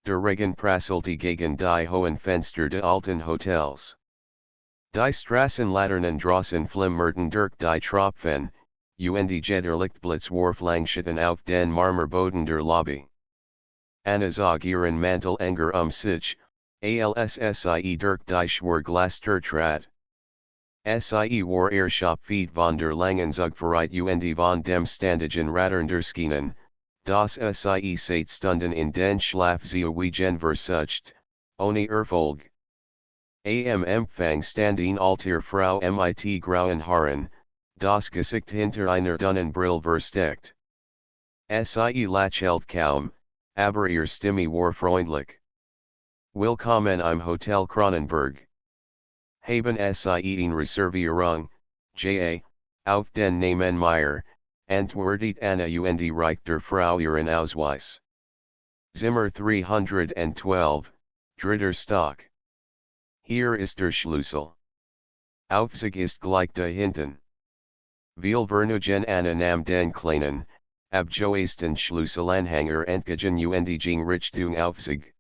Der Regen prasselte gegen die hohen Fenster de alten Hotels. Die Straßenlaternen draußen flimmerten durch die Tropfen, und jeder Lichtblitz warf Langschatten auf den Marmorboden der Lobby. Anna zog ihren Mantel enger sich, alssie durch die Schwerglas-Trat. Sie war Shopfeet von der langen Zugfahrt und von dem standigen Rattern der Schienen, das sie seit Stunden in den Schlaf zeugen versucht, ohne Erfolg. Am Empfang stand eine alte Frau mit grauen Haaren, das Gesicht hinter einer dünnen Brille versteckt. Sie lächelte kaum, aber ihre Stimme war freundlich. Willkommen im Hotel Kronenberg. Haben Sie eine Reservierung, auf den Namen Meyer, antwortet Anna und reicht der Frau ihren Ausweis. Zimmer 312, dritter Stock. Hier ist der Schlüssel. Aufzug ist gleich da hinten. Wir vergnügen Anna nam den kleinen, abgeosten Schlüsselanhänger entgegen und Richtung Aufzug.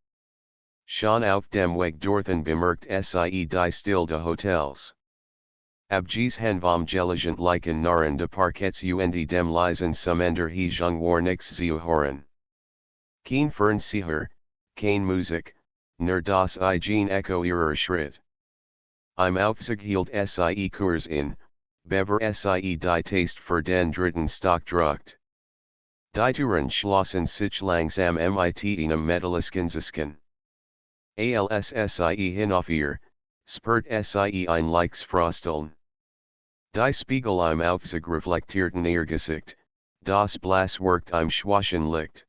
Schon auf dem Weg dorthin bemerkt sie die Stil de Hotels. Abgees vom gelegentlichen Narren de Parkets und dem leisen Summender Hegung war nix zu hören. Kein Fernseher, kein Musik, nur das Eigen Echo ihrer Schritt. Im Aufzug hielt sie Kurs in, bever sie die Taste für den dritten Stock druckt. Die Türen schlossen sich langsam mit einem metallischen Zisken. Alssie hinauf spurt sie ein Lichs Frosteln. Die Spiegel im Aufzug reflektierten ihr Gesicht, das Blass worked im schwachen Licht.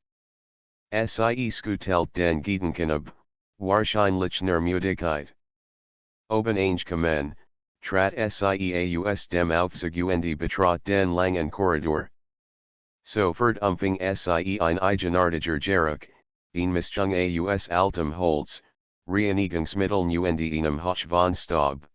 Sie skutelt den Gedanken ab, wahrscheinlich nur Müdigkeit. Oben angekommen, trat sie aus dem Aufzug und betrat den langen Korridor. Sofort umfing sie ein eigenartiger Geruch, ein Mischung aus altem Holz, Reinigungsmitteln und einem Hauch von Staub.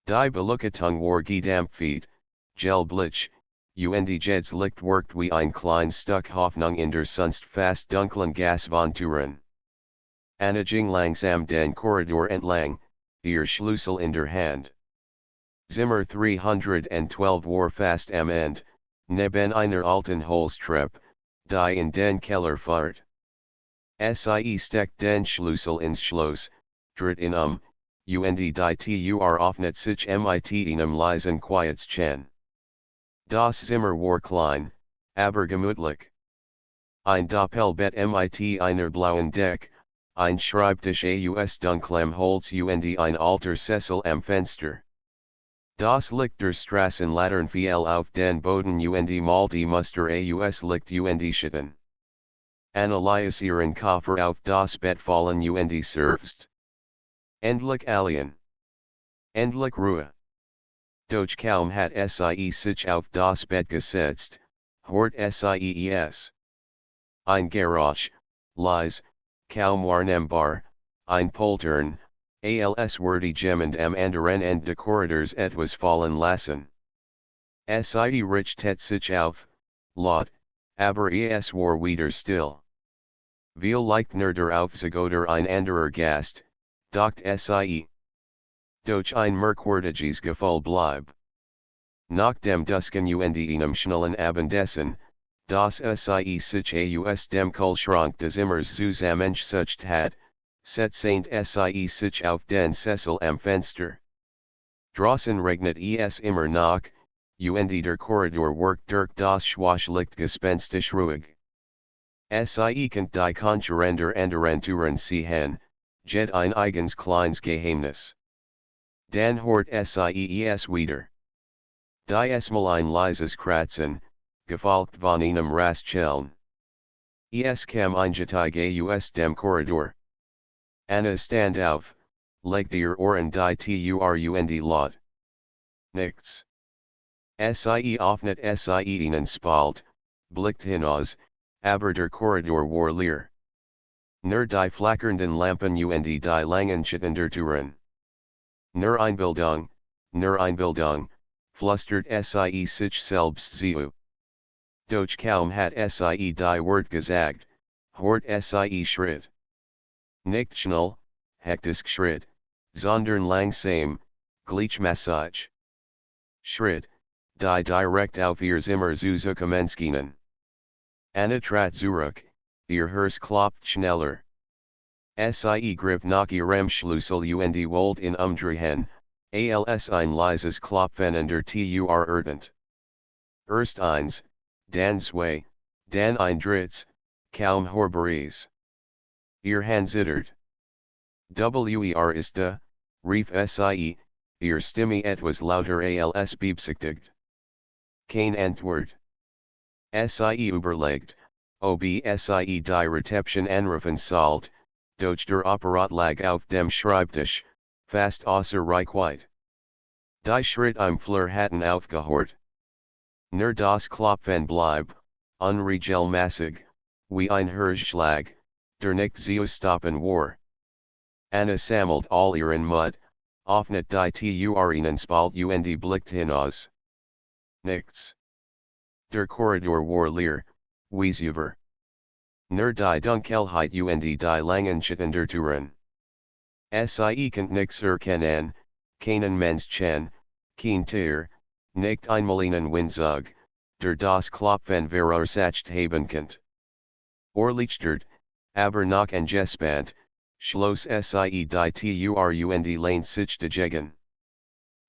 Die Beleuchtung war gedampft, gelblich, und jedes Licht worked wie ein kleines Stück Hoffnung in der sonst fast dunklen Gas von Türen. Anna ging langsam den Korridor entlang, ihr Schlüssel in der Hand. Zimmer 312 war fast am Ende, neben einer alten Holztreppe, die in den Keller führt. Sie steckt den Schlüssel ins Schloss, dreht ihn und die Tür öffnet sich mit einem leisen Quietschen. Das Zimmer war klein, aber gemütlich. Ein Doppelbett mit einer blauen Decke, ein Schreibtisch aus dunklem Holz und ein alter Sessel am Fenster. Das Licht der Straßenlatern fiel auf den Boden und malte Muster aus Licht und Schatten. Anna ließ ihren Koffer auf das Bett fallen und seufzte. Endlich allein. Endlich Ruhe. Doch kaum hat sie sich auf das Bett gesetzt, hört sie ein Geräusch, leise, kaum wahrnehmbar, ein Poltern, als würde jemand am anderen Ende des Korridors etwas fallen lassen. Sie richtet sich auf, laut, aber es war wieder still. Vielleicht nur der Aufzug oder ein anderer Gast, dacht sie. Doch ein merkwürdiges Gefühl blieb. Nach dem Dusken und einem schnellen Abendessen, das sie sich aus dem Kühlschrank des Zimmers zusammengesucht hat, setzte sie sich auf den Sessel am Fenster. Draußen regnet es immer noch, und der Korridor worked durch das Schwachlicht gespenstisch ruhig. Sie kennt die konkurrenter anderen Türen sehen, jet ein eigens kleines Geheimnis. Dann hört sie es wieder. Diesmal ein leises Kratzen, gefolgt von einem Rascheln. Es kam eingetige aus dem Korridor. Anna stand auf, legt ihr Ohren die Tür und laut. Nichts. Sie öffnet einen Spalt, blickt hinaus, aber der Korridor war leer. Nur die flackernden Lampen und die langen Schatten der Türen. Nur Einbildung, flüstert sie sich selbst zu. Doch kaum hat sie die Wort gesagt, hört sie Schritt. Nicht schnell, hektisch Schritt, sondern langsam, gleichmäßig. Schritt, die direkt auf ihr Zimmer zu kommen. Anna trat zurück, ihr Herz klopft schneller. Sie griff nach ihrem Schlüssel und wollte ihn umdrehen, als ein leises Klopfen an der Tür erdend. Erst eins, dann zwei, dann ein drittes, kaum hörbares. Ihr Hand zittert. Wer ist da, rief Sie, ihr Stimme etwas lauter als beabsichtigt. Kein Antwort. Sie überlegt, ob Sie die Rezeption anrufen sollt, doch der Apparat lag auf dem Schreibtisch, fast außer Reichweite. Die Schritt im Flur hatten aufgehört. Nur das Klopfen blieb, unregelmäßig, wie ein Herzschlag, der nicht zu stoppen war. Anna sammelt all ihren Mut, öffnet die Türen spalt und blickt hinaus. Nichts. Der Korridor war leer, wie Nur die Dunkelheit und die langen Schatten der Türen. Sie konnte nichts erkennen, keinen Menschen, kein Tier, nicht einmal einen Windzug, der das Klopfen verursacht haben konnte. Erleichtert, aber noch angespannt, schloss Sie die Tür und lehnte sich dagegen.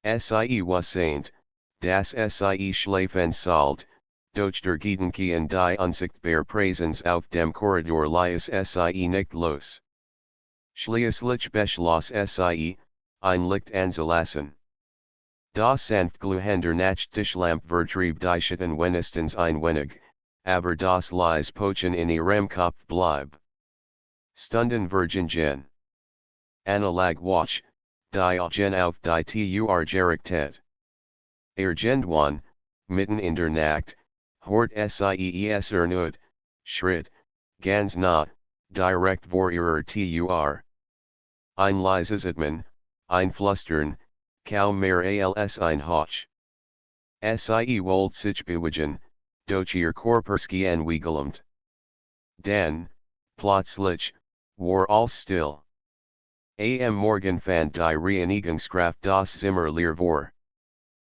Sie wusste, dass Sie schlafen sollte, doch der Gedanke an die unsichtbare Präsenz auf dem Korridor ließ Sie nicht los. Schließlich beschloss Sie, ein Licht anzulassen. Das sanft glühende Nachttischlamp vertrieb die Schatten wenigstens ein wenig, aber das leise Pochen in ihrem Kopf blieb. Stunden vergingen. Anna lag wach, die Augen auf die Tür gerichtet. Irgendwann, mitten in der Nacht, hört Sie es erneut, Schritt, ganz nah, direkt vor ihrer Tür. Ein leises Atmen, ein Flüstern, kaum mehr als ein Hauch. Sie wollte sich bewegen, doch ihr Körper schien wie gelähmt. Dann, plötzlich, war alles still. Am Morgen fand die Reinigungskraft das Zimmer leer vor.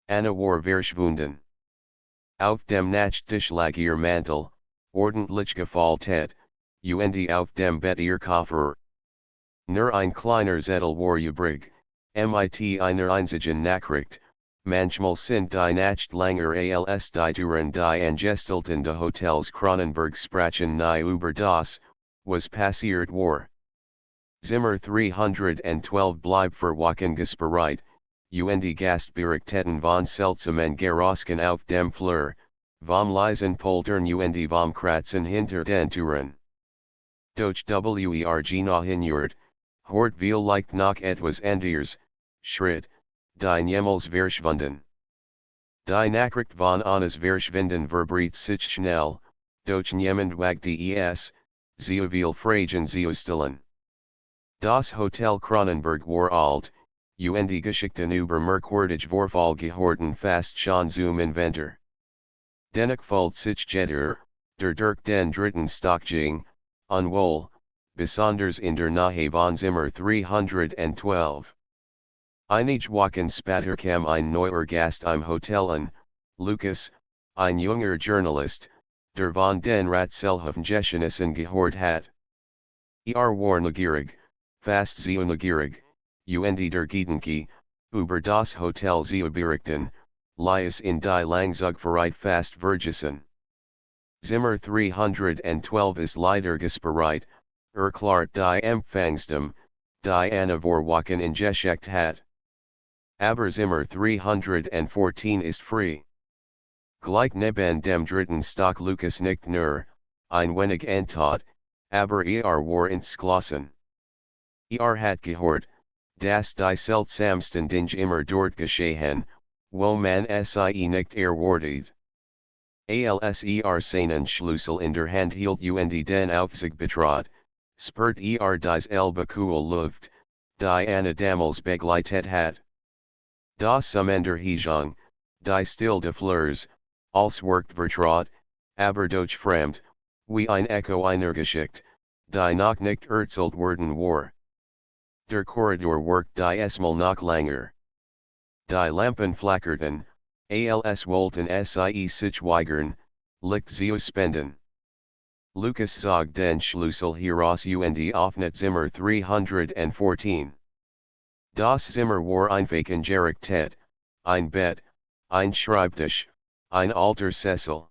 Anna war verschwunden. Auf dem Nachttisch lag ihr Mantel, ordentlich gefaltet, und auf dem Bett ihr Koffer. Nur ein kleiner Zettel war übrig, mit einer einzigen Nachricht, manchmal sind die Nacht langer als die Türen die Angestellten des Hotels Kronenberg sprachen nie über das, was passiert war. Zimmer 312 blieb für Wochen gesperrt, und Gastberichteten von seltsamen Geräuschen auf dem Flur, vom leisen Poltern und vom Kratzen hinter den Türen. Doch noch hinjurt, hort vielleicht noch etwas anderes, Schritt, die niemals verschwunden. Die Nachricht von Annas Verschwinden verbreitet sich schnell, doch niemand wagte es, sie viel Fragen zu stellen. Das Hotel Kronenberg war alt, und Geschichten über merkwürdige Vorfall gehörten fast schon zum Inventar. Dennoch fühlt sich jeder, der durch den dritten Stock ging, unwohl, besonders in der Nähe von Zimmer 312. Einige Wochen später kam ein neuer Gast im Hotel an, Lukas, ein junger Journalist, der von den Ratselhofengeshenissen gehört hat. War neugierig, fast zu neugierig, und der Gedanke, über das Hotel zu berichten, ließ in die Langsamkeit fast vergessen. Zimmer 312 ist leider gesperrt, erklärt die Empfangsdame, die Anna vor Wochen eingeschickt hat. Aber Zimmer 314 ist frei. Gleich neben dem dritten Stock Lukas nicht nur, ein wenig enttäuscht, aber war entschlossen. Hat gehört, dass die seltsamsten Dinge immer dort geschehen, wo man sie nicht erwartet. Als seinen Schlüssel in der Hand hielt und den auf sich betrat, spürt die selbe cool Luft, die Anna damals begleitet hat. Das Sommenderhegung, die Stil des Flurs, als wirkt vertraut, aber doch fremd, wie ein Echo einer Geschichte, Die noch nicht erzählt worden war. Der Korridor worked die esmal noch langer. Die Lampen flackerten, als wollten sie sich weigern, Licht zu spenden. Lucas zog den Schlüssel heraus und öffnet Zimmer 314. Das Zimmer war einfach eingerichtet, ein Bett, ein Schreibtisch, ein alter Sessel.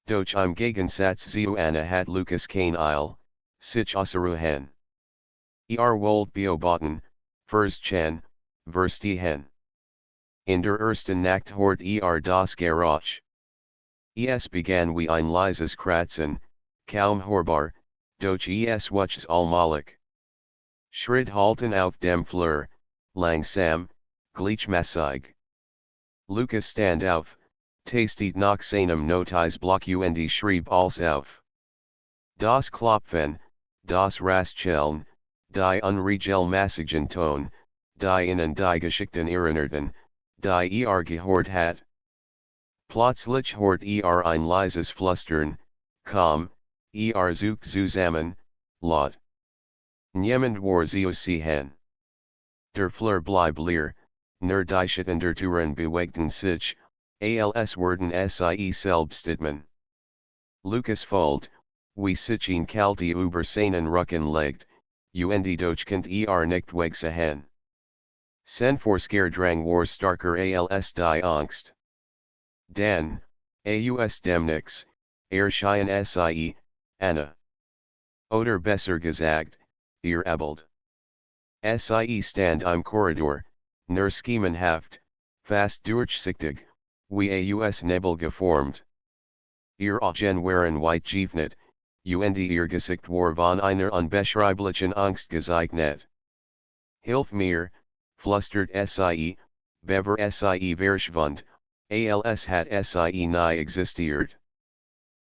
Doch im Gegensatz zu Anna hat Lucas kein Eil, sich auszuruhen. Wollt beobachten, verstehen, verstehen. In der ersten Nacht hort das Geräusch. Es begann wie ein leises Kratzen, kaum hörbar, doch es wuchs allmählich. Schritt halten auf dem Flur, langsam, gleichmäßig. Lucas stand auf, tastet nach seinem Notizblock und schrieb alles auf. Das Klopfen, das Rascheln, die unregelmäßigen Ton, die Ihnen die Geschichten erinnerten, die gehört hat. Plötzlich hört ein leises Flüstern, komm, sucht zusammen, laut. Niemand war zu sehen. Der Flur blieb leer, nur die Schatten der Türen bewegten sich, als würden sie selbst atmen. Lucas folgt, wie sich ein kalte über seinen Rücken legt, und doch könnt nicht wegsehen. Sen Forskerdrang war starker als die Angst. Dann, aus dem Nix, erschien sie, Anna. Oder besser gesagt, ihr Abbild. Sie stand im Korridor, nur schemenhaft, fast durchsichtig, wie aus Nebel geformt. Ihr Augen waren weit geöffnet, und ihr Gesicht war von einer unbeschreiblichen Angst gezeichnet. Hilf mir, flüstert sie, bever sie verschwand, als hat sie nie existiert.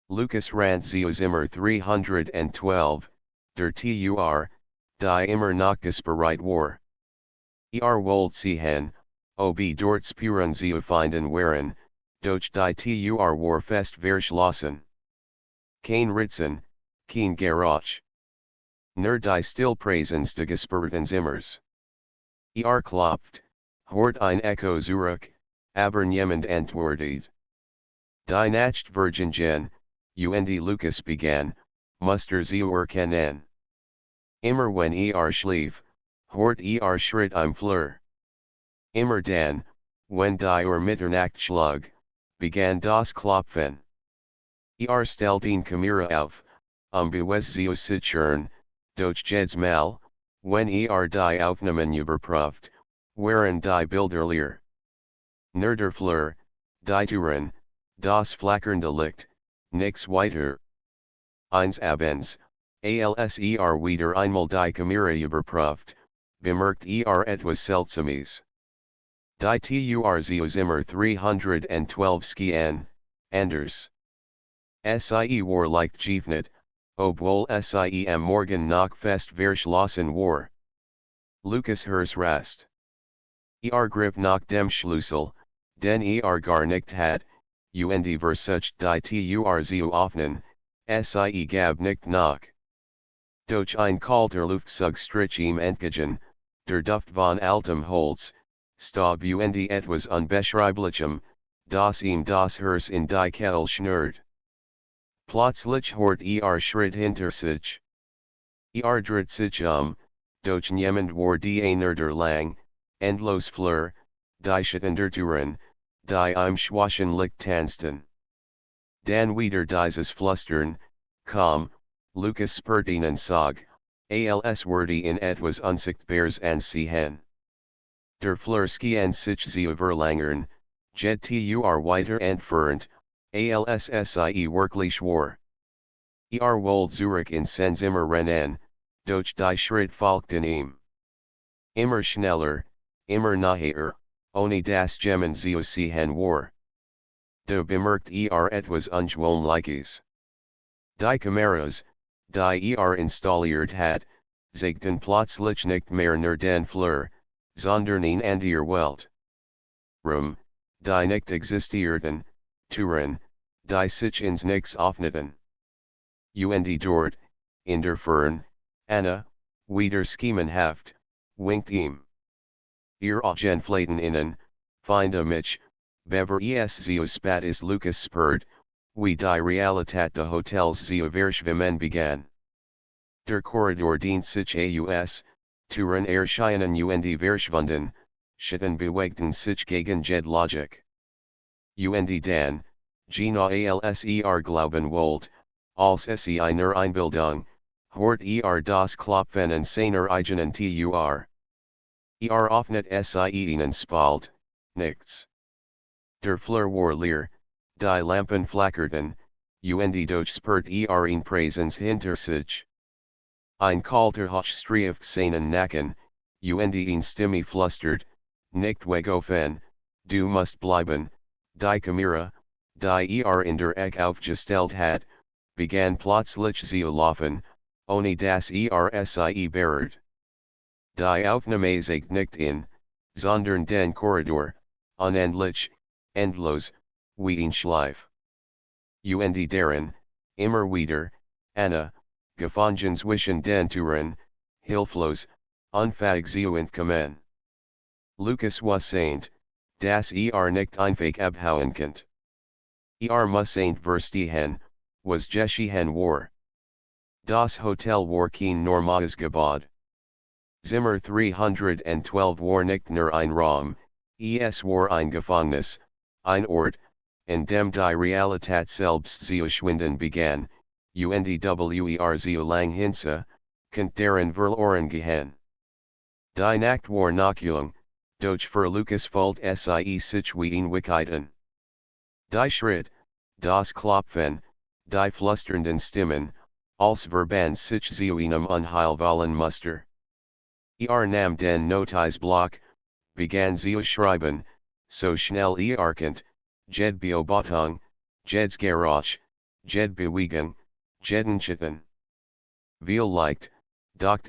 Lucas rannte zu Zimmer 312, der Tur, die immer noch gesperrt war. Wollt sehen, ob dort Spuren zu finden waren, doch die Tur war fest verschlossen. Kein Ritzen, kein Geräusch. Nur die Stillpräsenz des gesperrten Zimmers. Klopft, hort ein Echo zurück, aber niemand antwortet. Die Nacht vergingen, und Lucas begann, Muster zu erkennen. Immer wenn schlief, hort Schritt im Flur. Immer dann, wenn die Mitternacht schlug, begann das Klopfen. Stellt ihn Kamera auf, Bewes zu sichern, doch jedes Mal, wenn die Aufnahmen überprüft, waren die Bilder leer. Nur der Flur, die Türen, das flackernde Licht, nix weiter. Eins abends, als wieder einmal die Kamera überprüft, bemerkt etwas Seltsames. Die Tur zu Zimmer 312 skian, anders. Sie war leicht geöffnet, obwohl sie am Morgen noch fest verschlossen war. Lucas hers rast. Griff nach dem Schlüssel, den gar nicht hat, und versucht die Tur zu öffnen, sie gab nicht nach. Doch ein kalter Luftzug strich ihm entgegen, der Duft von altem Holz, Staub und etwas Unbeschreiblichem, das ihm das Herz in die Kehle schnürt. Plötzlich hort Schritt hinter sich. Dreht sich doch niemand war die der lang, endlos Flur, die Schatten der Türen, die im schwachen Licht tanzten. Dann wieder dieses Flüstern, komm, Lucas spürt ihnen sog, als würde ihn etwas Unsichtbares ansehen. Der Flur schien sich zu verlangern, jed Tur weiter entfernt, als sie wirklich war. Wollt zurück in sein Zimmer rennen, doch die Schritt folgten ihm. Immer schneller, immer naher, ohne das Gemmen zu sehen war. Da bemerkt etwas Ungewöhnliches. Die Kameras, die installiert hat, zeigten plötzlich nicht mehr nur den Flur, sondern eine andere Welt. Rum, die nicht existierten, Türen, die sich ins Nix öffneten. Und dort, in der Fern, Anna, wieder schemenhaft, winkt ihm. Ihr Genflaten innen, finde mich, bever es zio spat is Lucas spurt, wie die Realität de Hotels zio verschwimmen begann. Der Korridor dient sich aus, Türen erscheinen und verschwunden, Schitten bewegten sich gegen jede Logik. Und dann, Gina als glauben wollt, als sie einer Einbildung, hort das Klopfen und seiner eigenen Tür. Offnet sie ihnen spalt, nichts. Der Fleur war leer, die Lampen flackerten, und doch spurt in Präsens hinter sich. Ein kalter Hochstreif seinen Nacken, und ihn Stimme flüstert, nicht wegaufen, du musst bleiben, die Kamera, die in der Ecke aufgestellt hat, begann plötzlich zu laufen, ohne dass sie berührt. Die Aufnahme zeigt nicht in, sondern den Korridor, unendlich, endlos, wie ein Schleif. Und darin, immer wieder, Anna, gefangen zwischen den Türen, hilflos, unfähig zu entkommen. Lucas was saint, das nicht einfach abhauen könnt. Muss ain't verstehen, was geschehen war. Das Hotel war kein normales Gebäude. Zimmer 312 war nicht nur ein Raum, es war ein Gefängnis, ein Ort, in dem die Realität selbst zu schwinden begann, und zu lang hinse, könnt deren verloren gehen. Die Nacht war noch jung, doch für Lucas folgt sich wie ein Wickheiten. Die Schritt, das Klopfen, die flüsternden Stimmen, als verband sich zu einem unheilvollen Muster. Nam den Notizblock, begann zu schreiben, so schnell könnt, jed Beobachtung, jeds Geräusch, jed Bewegung, jeden Schitten. Vielleicht, docht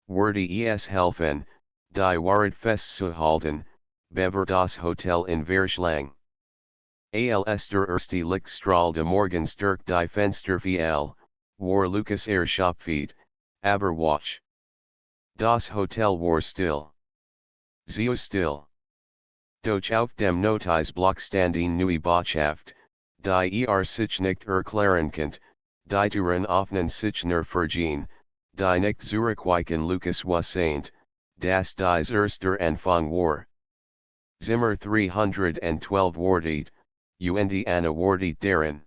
würde es helfen, die Wahrheit festzuhalten, bever das Hotel in Verschlang. Als der erste Lichtstrahl de morgens durch die Fenster fiel, war Lucas Schopfeed, aber watch. Das Hotel war still. So still. Doch auf dem Notizblock stand eine neue Botschaft, die sich nicht erklären könnt, die Türen öffnen sich nur für ihn, die nicht zurückweichen. Lucas was saint, das dies erster Anfang war. Zimmer 312 wartet, und Anna wartet darin.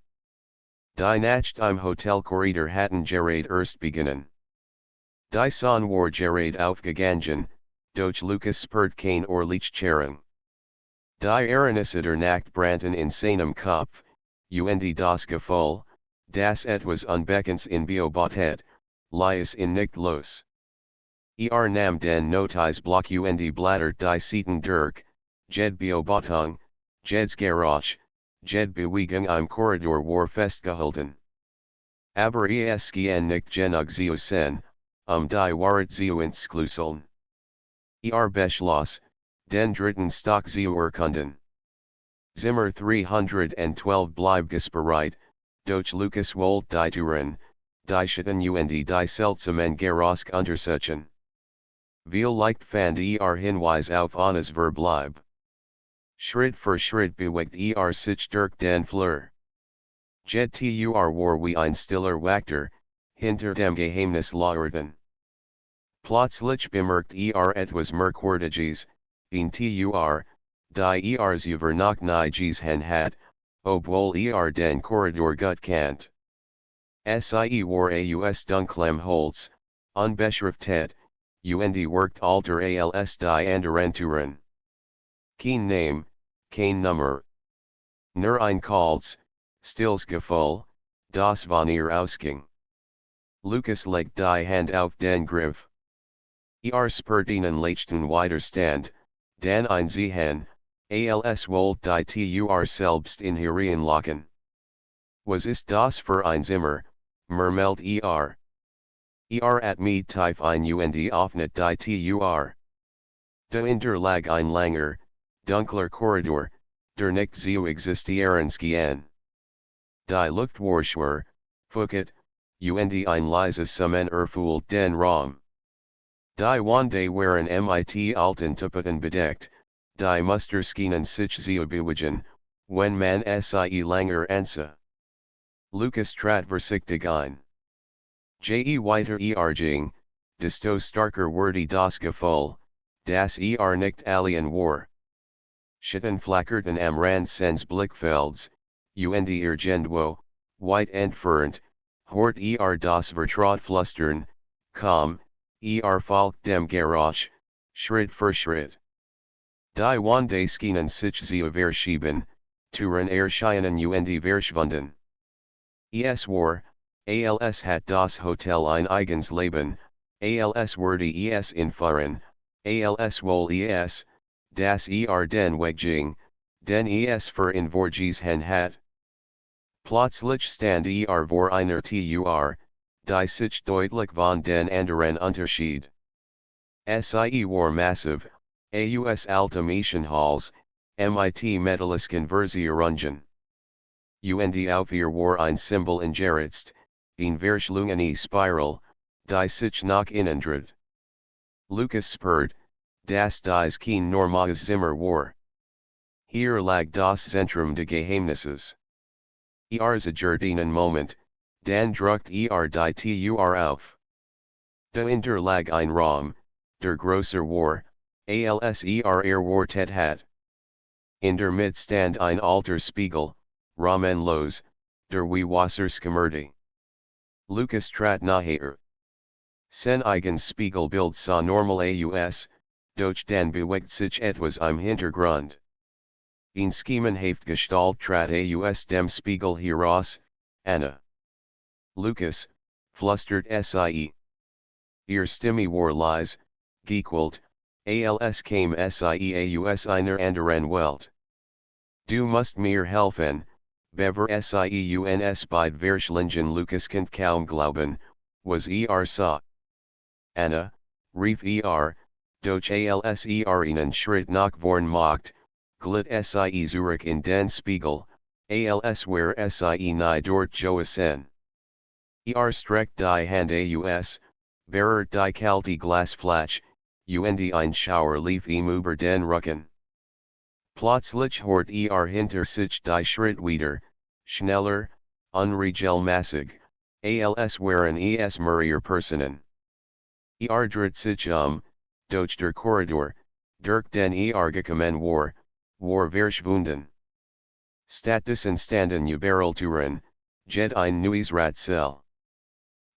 Die Nacht im Hotel Korridor hatten gerade erst beginnen. Die Sonne war gerade aufgegangen, doch Lucas spürt kein Lichtschein. Die Erinnerungen der Nacht brannten in seinem Kopf, und das Gefühl, das etwas Unbekanntes in Beobachtet, ließ ihn nicht los. Nam den Notizblock und blättert die Seiten durch, jed Beobachtung, jeds Geräusch, jed Bewegung im Korridor war festgehalten. Aber es gehen nicht genug zu sen, die Wahrheit zu entschlüsseln. Beschloss, den dritten Stock zu erkunden. Zimmer 312 blieb gesperrt, doch Lucas wollte die Türen, die Schitten und die seltsamen Geräusche untersuchen. Vielleicht fand Hinweis auf Annas Verbleib. Schritt für Schritt bewegt sich durch den Flur. Jed war wie ein stiller Wächter, hinter dem Geheimnis lauerten. Plötzlich bemerkt etwas Merkwürdiges, in Tur, die über noch nie gesehen hat, obwohl den Korridor gut kennt. War aus dunklem Holz, unbeschriftet, und worked alter als die anderen Türen. Kein Name, kein Nummer. Nur ein kaltes, stilles Gefühl, das von ihr ausging. Lucas legt die Hand auf den Griff. Spurt ihnen lechten Widerstand, dann ein Sehen, als wollte die Tur selbst in hereinlocken. Was ist das für ein Zimmer, murmelt at me tief ein und offnet die Tur. Dahinter lag ein langer, dunkler Korridor, der nicht zu existieren schien. Die Luft war schwer, feucht, und ein leises Summen erfüllt den Raum. Die Wände waren mit alten Tapeten bedeckt, die Musterschienen sich zu bewegen, wenn man sie langer ansah. Lucas trat vorsichtig ein. Weiter ging, desto starker wurde das Gefühl, dass nicht alien war. Schatten flackerten am Rand seines Blickfelds, und irgendwo, weit entfernt, hort das Vertraut flüstern, komm, folgt dem Geräusch, Schritt für Schritt. Die Wände schienen sich zu verschieben, Türen erscheinen und verschwunden. Es war, als hat das Hotel ein eigens Leben, als wurde es infahren, als wohl es, das den Weg ging, den es für in vorgesehen hat. Plötzlich stand vor einer Tür, die sich deutlich von den anderen Unterschied. Sie war massiv, aus Halls, mit metallischen Verzierungen. Und auf ihr war ein Symbol eingeritzt, in verschlungene Spiral, die sich nach innen dreht. Lucas spürt, dass dies kein normales Zimmer war. Hier lag das Zentrum des Geheimnisses. Zagert einen Moment, dann druckt die Tür auf. Dahinter lag ein Raum, der größer war, als erwartet hat. In der Mitte stand ein alter Spiegel, ramenlos, der wie Wasser schimmerte. Lucas trat nahe. Sein eigens Spiegelbild sah normal aus, doch dann bewegt sich etwas im Hintergrund. Ein schemenhaft Gestalt trat aus dem Spiegel heraus, Anna. Lucas, flüstert sie. Ihr Stimme war leise, gequält, als käme sie aus einer anderen Welt. Du musst mir helfen, bever sie uns beid verschlingen. Lucas konnte kaum glauben, was sah. Anna, rief doch als einen Schritt nach vorn macht, glitt sie zurück in den Spiegel, als wär sie nie dort gewesen. Streckt die Hand aus, berührt die kalte Glasfläche, und ein Schauer lief über den Rücken. Plötzlich hört hinter sich die Schritt wieder, schneller, unregelmäßig, als wären es mehrere Personen. Dreht sich doch der Korridor, durch den gekommen war verschwunden. Stattdessen standen überall Türen, ein neues Rätsel.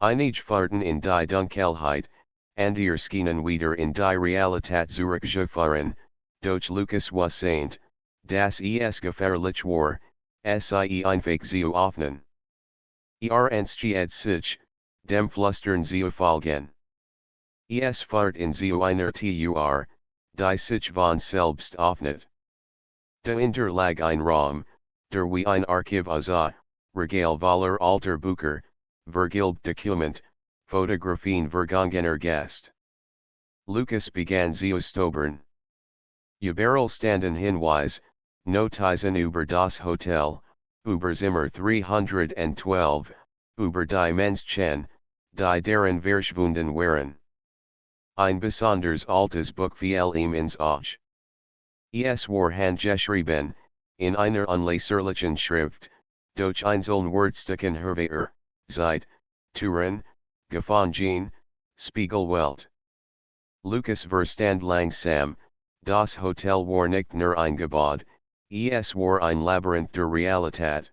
Einige Fahrten in die Dunkelheit, andere schienen wieder in die Realität zurückgefahren, doch Lucas wusste, dass es gefährlich war, sie einfach zu öffnen. Entschied sich, dem Flüstern zu folgen. Es fahrt in zu einer Tür, die sich von selbst öffnet. Dahinter lag ein Raum, der wie ein Archiv aussah, Regal voller alter Bücher, vergilbt Dokument, Fotografien vergangener Gäste. Lucas begann zu stöbern. Überall standen Hinweise, Notizen über das Hotel, über Zimmer 312, über die Menschen, die darin verschwunden waren. Ein besonders altes Buch fiel ihm ins Auge. Es war handgeschrieben, in einer unleserlichen Schrift, doch einzelne Wortstücken Zeit, Türen, gefangen, Spiegelwelt. Lucas verstand langsam, das Hotel war nicht nur ein Gebäude, es war ein Labyrinth der Realität.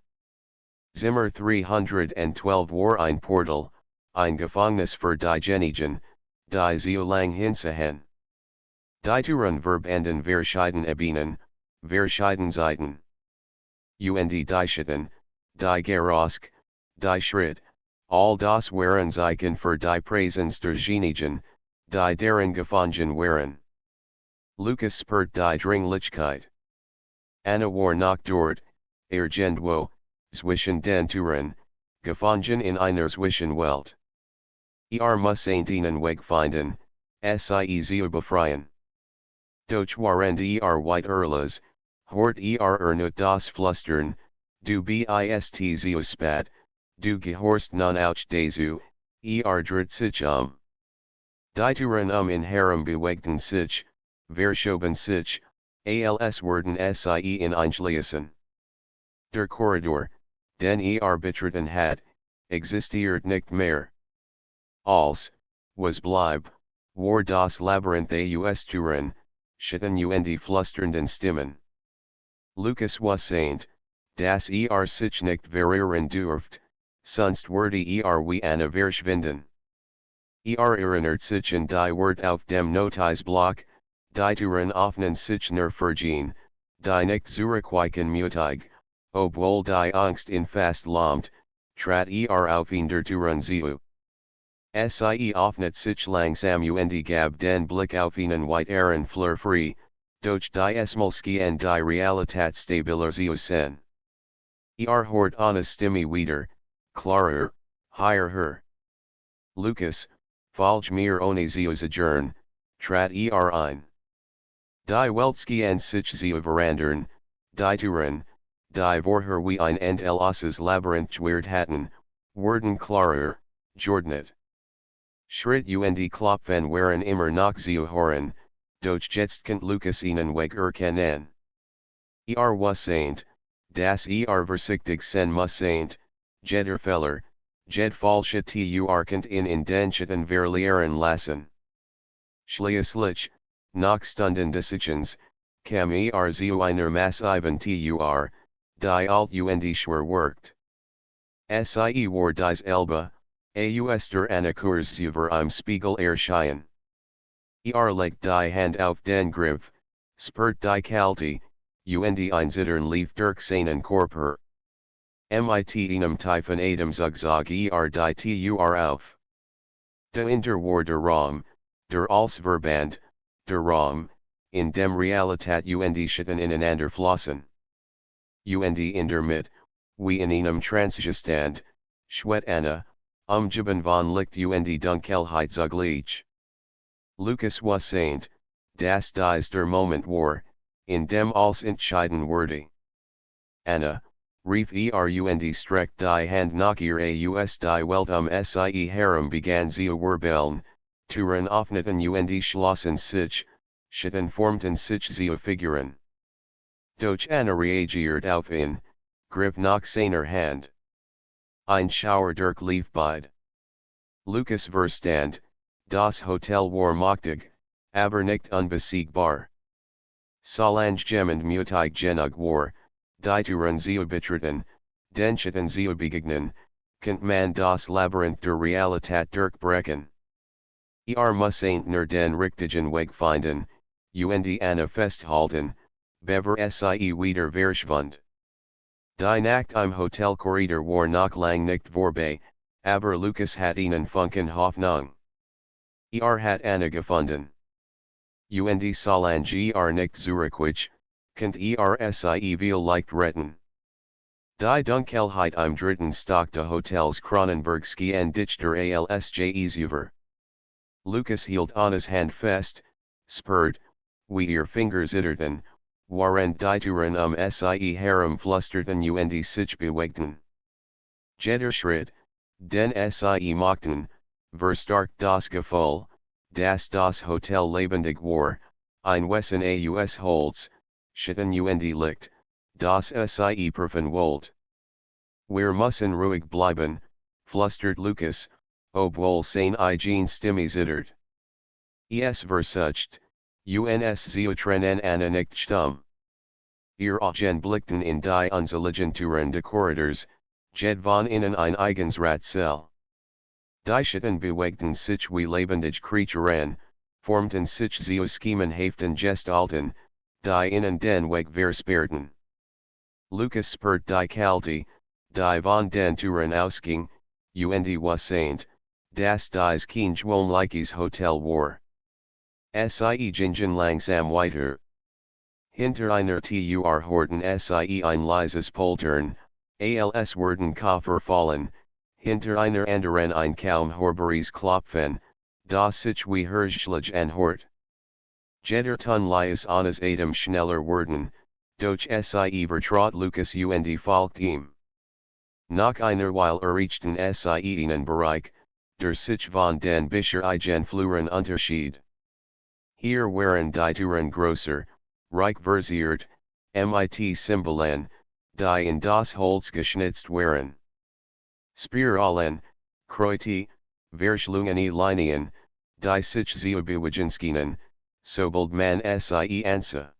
Zimmer 312 war ein Portal, ein Gefängnis für diejenigen, die so lang hinsahen. Die Türen verbanden verschiedene Ebenen, verschiedene Seiten. Und die Schatten, die Geräusche, die Schritt, all das waren Zeichen für die Präsenz derjenigen, die darin gefangen waren. Lucas spürt die Dringlichkeit. Anna war noch dort, irgendwo, zwischen den Türen, gefangen in einer Zwischenwelt. Muss einen Weg finden, sie zu befreien. Doch während weit erlas, hort nur das Flüstern, du bist zu spät, du gehorst nun auch dazu, drit sich Die Türen in Harem bewegten sich, verschoben sich, als wurden sie in einschließen. Der Korridor, den betreten hat, existiert nicht mehr. Als, was bleib, war das Labyrinth aus Türen, Schatten und flüsternden Stimmen. Lucas was saint, das sich nicht verlieren durft, sonst würde wie eine verschwinden. Erinnert sich an die Wort auf dem Notizblock, die Türen öffnen sich nur für ihn, die nicht zurückweichen mutig, obwohl die Angst in fast lohnt, trat auf in der Türen zu. Sie öffnet sich langsam und gab den Blick auf einen weiteren Fleur frei, durch die Smolski und die Realität stabilisieren. Hort eine Stimme wieder, klarer, higher. Lucas, falsch mir ohne zu sagen, trat ein. Die Weltski und sich zu verandern, die Türen, die vorher wie ein endloses Labyrinth schwert hatten, wurden klarer, geordnet. Schritt und Klopfen waren immer noch zu hören, doch jetzt konnte Lucas ihnen Weg erkennen. Was saint, das versichtig sen muss saint, jeder Fehler, jed falsche konnte in den Schatten verlieren lassen. Schließlich, nach Stunden Decisions, kam zu einer massiven die alt und schwer worked. Sie war dies Elbe, aus der eine Kurs über im Spiegel erschien. Legt die Hand auf den Griff, spürt die Kälte, und ein Zittern lief durch seinen Körper. Mit einem tiefen Atemzug die auf. In der war der Raum, der als Verband, der Raum, in dem Realität und Schatten ineinander flossen. Und in der Mitte, wie in einem Transgestand, schwet Anna, umgeben von Licht und Dunkelheit zugleich. Lucas was saint, das dies der Moment war, in dem alles entscheiden würde. Anna, rief und streckte die Hand nach ihr aus die Welt sie Harem begann zu wirbeln, Türen öffneten und schlossen sich, Schatten formten sich zu Figuren. Doch Anna reagiert auf ihn, griff nach seiner Hand. Ein Schauer durch lief beid. Lucas verstand, das Hotel war mächtig, aber nicht unbesiegbar. Solange jemand mutig genug war, die Türen zu betreten, den Schatten zu begegnen, konnte man das Labyrinth der Realität durchbrechen. Muss nur den richtigen Weg finden, und Anna festhalten, bever sie wieder verschwund. Die Nacht im Hotel Korridor war noch lang nicht vorbei, aber Lucas hat einen Funken Hoffnung. Hat Anna gefunden. Und solange nicht zurückwich, konnte sie vielleicht retten. Die Dunkelheit im dritten Stock des Hotels Kronenbergski und Dichter als über. Lucas hielt Anna's Hand fest, spürt, wie ihr Finger zitterten, während die Türen sie Harem flüsterten und sich bewegten. Jeder Schritt, den sie machten, verstärkt das Gefühl, dass das Hotel lebendig war, ein Wesen aus Holz, Schatten und Licht, das sie prüfen wollt. Wir müssen ruhig bleiben, flüstert Lucas, obwohl seine eigene Stimme zittert. Versucht, uns zu trennen Anna nicht stumm. Ihr Augen blickten in die unzähligen Türen des Korridors, jed von ihnen ein eigens Rätsel. Die Schatten bewegten sich wie lebendige Kreaturen, formten sich zu schemenhaften Gestalten, die ihnen den Weg versperrten. Lucas spürt die Kälte, die von den Türen ausging, und was saint, dass dies kein gewöhnliches Hotel war. Sie gingen langsam weiter. Hinter einer horten sie ein leises Poltern, als wurden Koffer fallen, hinter einer anderen ein kaum hörbares Klopfen, das sich wie Herzschlag anhört. Jeder Ton lies Anna's Atem schneller werden, doch sie vertraut Lucas und folgt ihm. Noch einer weil errichten sie ihnen Bereich, der sich von den Bisher igen Fluren Unterschied. Hier waren die Türen größer, reich verziert, mit Symbolen, die in das Holz geschnitzt waren. Spiralen, Kreute, Verschlungene Linien, die sich zu bewegen schienen, sobald man sie ansa.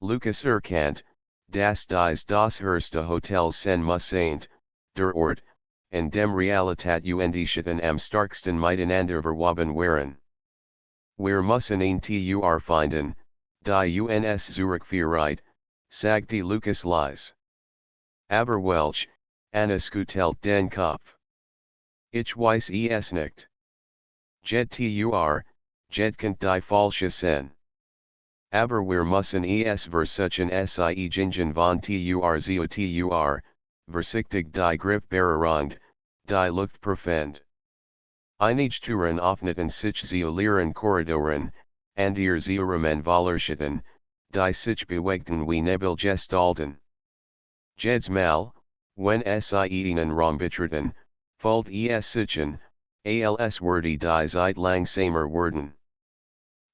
Lucas erkannt, dass das erste Hotel sein musste, der Ort, in dem Realität und Schatten am starksten miteinander verwoben waren. Wir müssen ein Tur finden, die uns zurückführt, sagte Lucas leise. Aber welch, Anna skutelt den Kopf. Ich weiß es nicht. Jed Tur, Jed kent die falsche Sen. Aber wir müssen es versuchen sie gingen von Tur zu Tur, versichtig die Griffbererung, die Luft profund. Einige Türen öffneten sich zu leeren Korridoren, andere zu Ramen Wallerschitten, die sich bewegten wie Nebelgestalten. Jedes Mal, wenn sie ihnen Raum betreten, folgt es sichen, als würde die Zeit langsamer werden.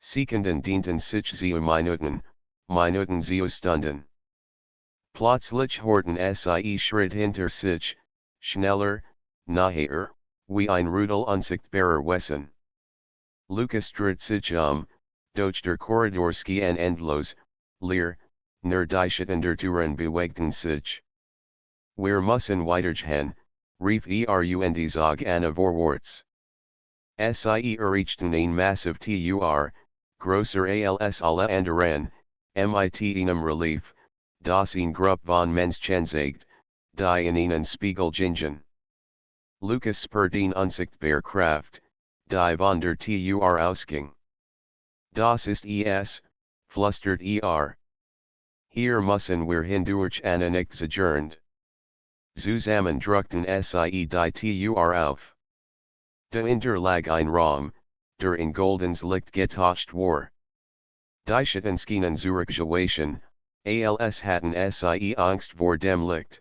Sekunden dienten sich zu Minuten, Minuten zu Stunden. Plötzlich horten sie Schritt hinter sich, schneller, naher, wie ein Rudel unsichtbarer Wesen. Lucas dreht sich durch der Korridors gehen endlos, leer, nur die Schatten der Türen bewegten sich. Wir müssen weitergehen, rief und zog Anna vorwärts. Sie erreichten ein massiv Tur, größer als alle anderen, mit einem Relief, das eine Gruppe von Menschen zeigt, die in einen Spiegel gingen. Lucas spürt eine unsichtbare Kraft, die von der Tur ausging. Das ist es, flüstert Hier müssen wir hindurch Anna nicht zerrend. Zusammen drückten sie die Tur auf. Dahinter lag ein Raum, der in goldens Licht getaucht war. Die Schatten schienen zurückgewichen, als hatten sie Angst vor dem Licht.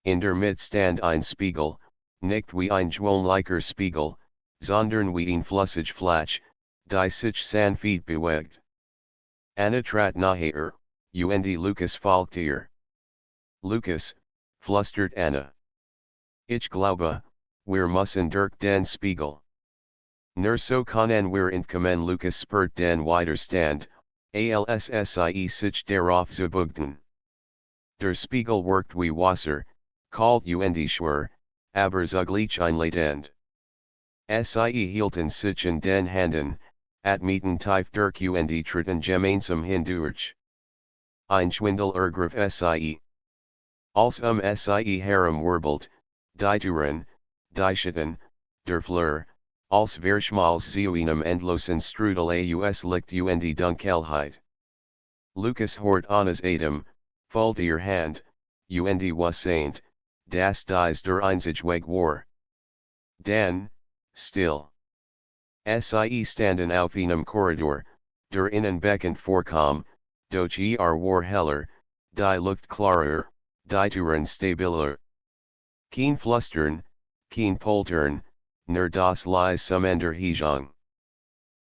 In der Mitte stand ein Spiegel, nicht wie ein gewöhnlicher Spiegel, sondern wie ein flüssig Flasch, die sich sanft bewegt. Anna trat naher, und Lucas folgte ihr. Lucas, flüstert Anna. Ich glaube, wir müssen durch den Spiegel. Nur so können wir entkommen. Lucas spürt den Widerstand, als sie sich darauf zubugten. Der Spiegel wirkt wie Wasser, kalt und schwer, aber zugleich einladend. Sie hielten sich in den Händen, atmeten tief durch und tritten gemeinsam hindurch. Ein Schwindel ergriff sie. Als sie herumwirbelt, die Türen, die Schatten, der Flur, als verschmals zu einem endlosen Strudel aus Licht und Dunkelheit. Lucas hort Anna's Atem, fold ihr Hand, und wassaint, das dies der einzige Weg war. Dann, still. Sie standen auf einem Korridor, der innen bekannt vorkam, doch war heller, die Luft klarer, die Türen stabiler. Kein Flüstern, kein Poltern, nur das leise Summen der Hegung.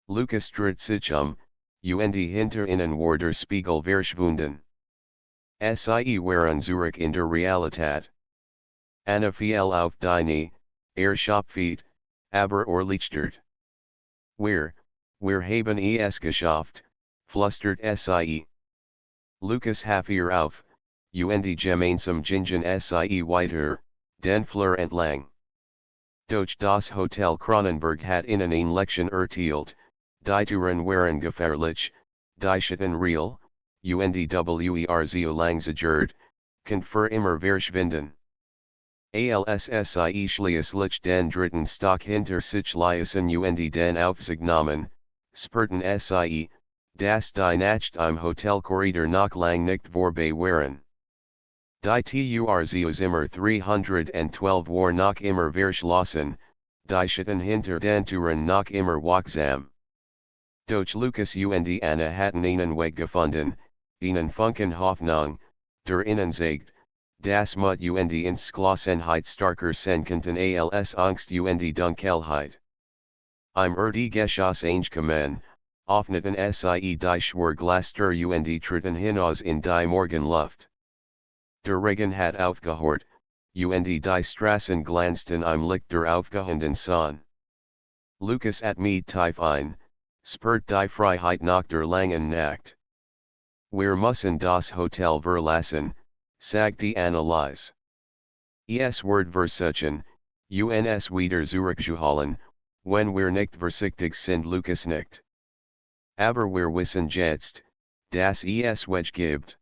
Lucas dreht sich und hinter ihnen war der Spiegel verschwunden. Sie waren zurück in der Realität. Anna fiel auf die Knie, Schopfeet, aber erleichtert. Wir haben es geschafft, flüstert sie. Lucas half ihr auf, und gemeinsam gingen sie weiter, den Flur entlang. Doch das Hotel Kronenberg hat ihnen eine Lektion erteilt, die Türen waren gefährlich, die Schatten real, und zu lang zerstört, könnt für immer verschwinden. Als sie schließlich den dritten Stock hinter sich ließen und den Aufsichtnahmen, spürten sie, dass die Nacht im Hotelkorridor noch lang nicht vorbei waren. Die Tur zu Zimmer 312 war noch immer verschlossen, die Schatten hinter den Türen noch immer wachsam. Doch Lucas und Anna hatten einen Weg gefunden, einen Funken Hoffnung, der ihnen sagt, Das Mut und Entschlossenheit starker Senkanten als Angst und Dunkelheit. Im die Geschoss eingekommen, offneten sie die Schwerglaster und tritten hinaus in die Morgenluft. Der Regen hat aufgehört, und die Straßen glanzten im Licht der aufgehenden Sonne. Lukas atmet tief ein, spürt die Freiheit nach der langen Nacht. Wir müssen das Hotel verlassen, sagt die Analyse. Es wird versuchen, uns wieder zurückzuholen, wenn wir nicht vorsichtig sind. Lukas nickt. Aber wir wissen jetzt, dass es Wege gibt.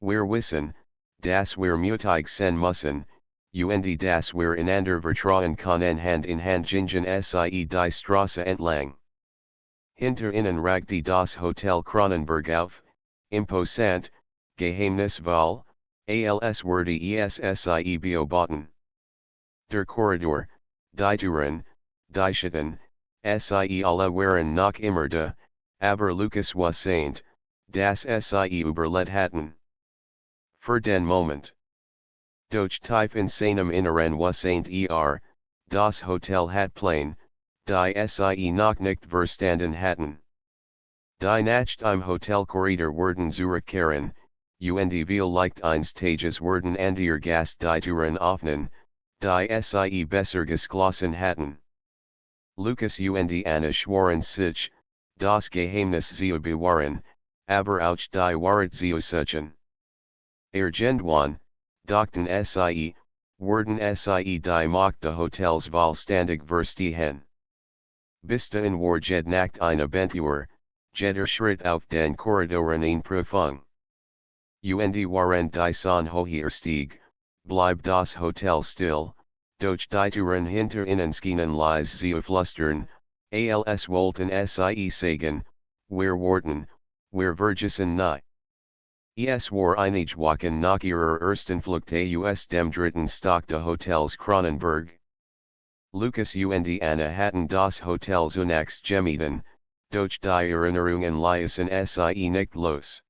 Wir wissen, dass wir mutig sein müssen, und dass wir einander vertrauen können. Hand in Hand gingen sie die Straße entlang. Hinter ihnen ragte das Hotel Kronenberg auf, imposant, geheimnisvoll, als würde sie beobachten. Der Korridor, die Türen, die Schatten, sie alle waren noch immer da, aber Lukas wusste, dass sie überlebt hatten. Für den Moment. Doch tief in seinem Inneren wusste das Hotel hat Pläne, die sie noch nicht verstanden hatten. Die Nacht im Hotel Korridor werden zurückkehren, und vielleicht eines Tages werden andere Gast die Türen öffnen, die sie besser geschlossen hatten. Lukas und Anna schworen sich, das Geheimnis zu bewahren, aber auch die Wahrheit zu suchen. Irgendwann, dachten sie, werden sie die Macht des Hotels vollständig verstehen. Bist in war jed Nacht eine Abentur, jeder Schritt auf den Korridoren ein Prüfung. Und waren die Sonne hoher stieg, bleib das Hotel still, doch die Türen hinter ihnen schienen leise zu flüstern, als wollten sie sagen, wir warten, wir vergessen nie. Es war einige Wochen nach ihrer ersten Flucht aus dem dritten Stock des Hotels Kronenberg. Lukas und Anna hatten das Hotel zunächst gemieden, doch die Erinnerungen ließen sie nicht los.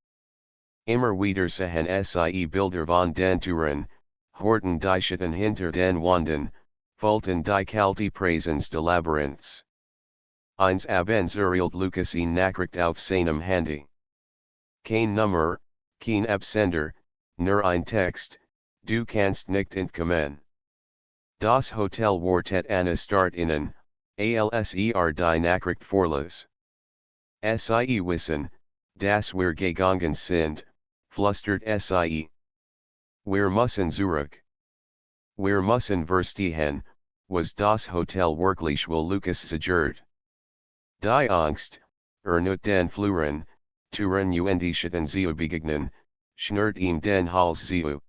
Immer wieder sahen sie Bilder von den Türen, hörten die Schatten hinter den Wänden, fühlten die kalte Präsenz des Labyrinths. Eines Abends erzählt Lukas Nachricht auf seinem Handy. Kein Nummer, kein Absender, nur ein Text, du kannst nicht entkommen. Das Hotel Quartet Anna start innen, als die Nachricht vorlas. Sie wissen, dass wir gegangen sind, flüstert sie. Wir müssen zurück. Wir müssen verstehen, was das Hotel wirklich will. Lukas sagt. Die Angst, not den Fluren, Türen und Schatten zu begegnen, schnürt ihm den Hals zu.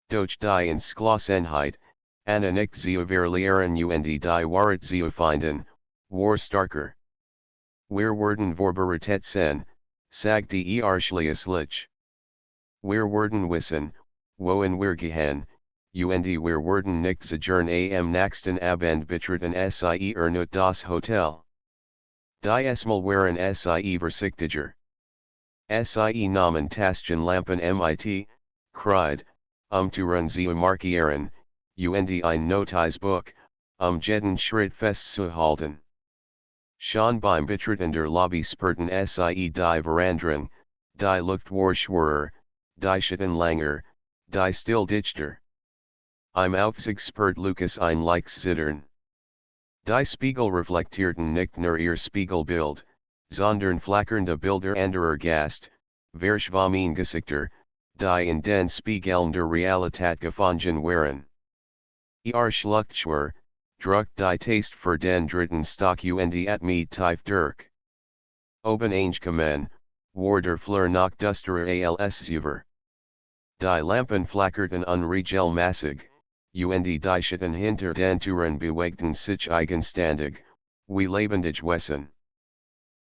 Doch die Entschlossenheit, Anna nicht zu verlieren und die Wahrheit zu finden, war starker. Wir werden vorbereitet sein, sagt die schließlich. Wir werden wissen, wohin wir gehen, und wir werden nicht sagen am nächsten Abend betreten sie not das Hotel. Diesmal waren sie vorsichtiger. Sie nahmen Taschenlampen mit, cried, Türen zu markieren, und ein Notizbuch, jeden Schritt festzuhalten. Schon beim Betreten der Lobby spürten sie die Veränderung, die Luft war schwerer, die Schatten länger, die still dichter. Im Aufzug spürt Lukas ein leichtes Zittern. Die Spiegel reflektierten nicht nur ihr Spiegelbild, sondern flackernde Bilder anderer Gast, verschwommene Gesichter, die in den Spiegeln der Realität gefangen waren. Schluckt schwer, druck die Taste für den dritten Stock und atmet tief durch. Oben eingekommen, war der Flur noch dusterer als zuvor. Die Lampen flackerten unregelmäßig, und die Schatten hinter den Türen bewegten sich eigenständig, wie lebendig Wesen.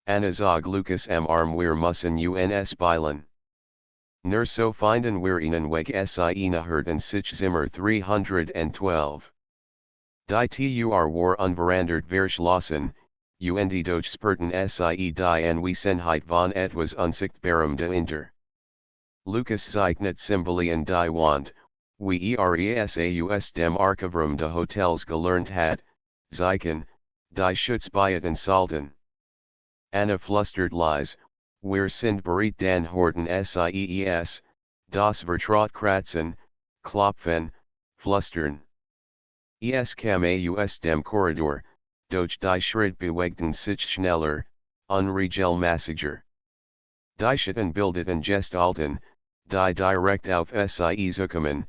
Anna zog Lukas am Arm, wir müssen uns beilen. Nur so finden wir einen Weg sie nachherten sich Zimmer 312. Die Tur war unverandert verschlossen, und doch spürten sie die Anwesenheit von etwas Unsichtbarem dahinter. Lukas zeignet Symbolen die Wand, wie aus dem Archivum de Hotels gelernt hat, Zeichen, die Schutzbeiten Salten. Anna flustert lies, wir sind bereit dan Horten SIES, das Vertraut kratzen, klopfen, flustern. Es kam aus dem Korridor, durch die Schritt bewegten sich schneller, unregelmäßiger. Die Schatten bildeten Gestalten, die direkt auf Sie zukommen,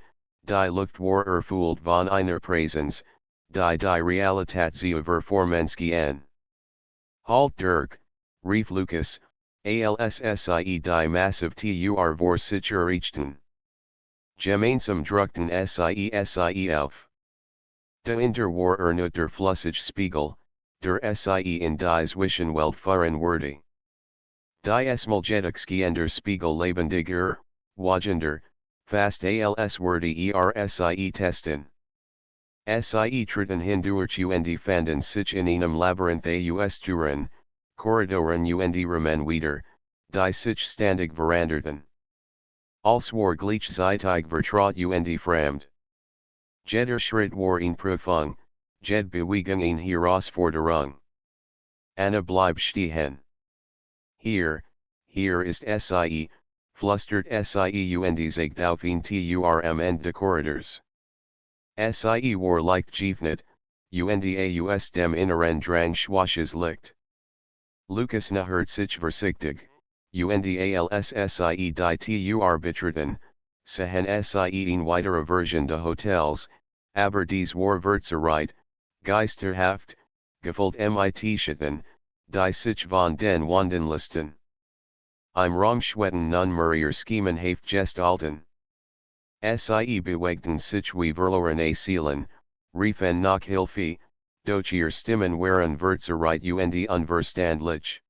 die Luft war erfüllt von einer Präsenz, die Realität sie verformensken. Halt durch, rief Lucas, alssie die massiv tur vor sich errichten. Gemeinsam druckten sie auf. Der war not der Flüssig Spiegel, der sie in die Zwischenwelt fahren würde. Die Esmaljetikski der Spiegel lebendiger, wagender, fast als würde sie testen. Sie tritten hindurch und fanden sich in einem Labyrinth aus Türen, Korridoren und Ramen wieder, die sich ständig veranderten. Als war gleichzeitig vertraut und fremd. Jeder Schritt war in Prüfung, jede Bewegung in Herausforderung. Anna bleib stehen. Hier ist sie, flustert sie und zeigt auf ihn Turm de Korridors. Sie war leicht geöffnet, und aus dem inneren Drang schwaches Licht. Lucas nähert sich vorsichtig, und als sie die Tur betreten, sehen sie in weitere Version de Hotels, aber dies war verzerreit, geisterhaft, gefüllt mit Schatten, die sich von den Wanden listen. Im Raumschwetten nun mehr Schemen haft gestalten. Sie bewegten sich wie verlorene Seelen, riefen nach Hilfe, doch ihr Stimmen waren verzerreit und unverständlich.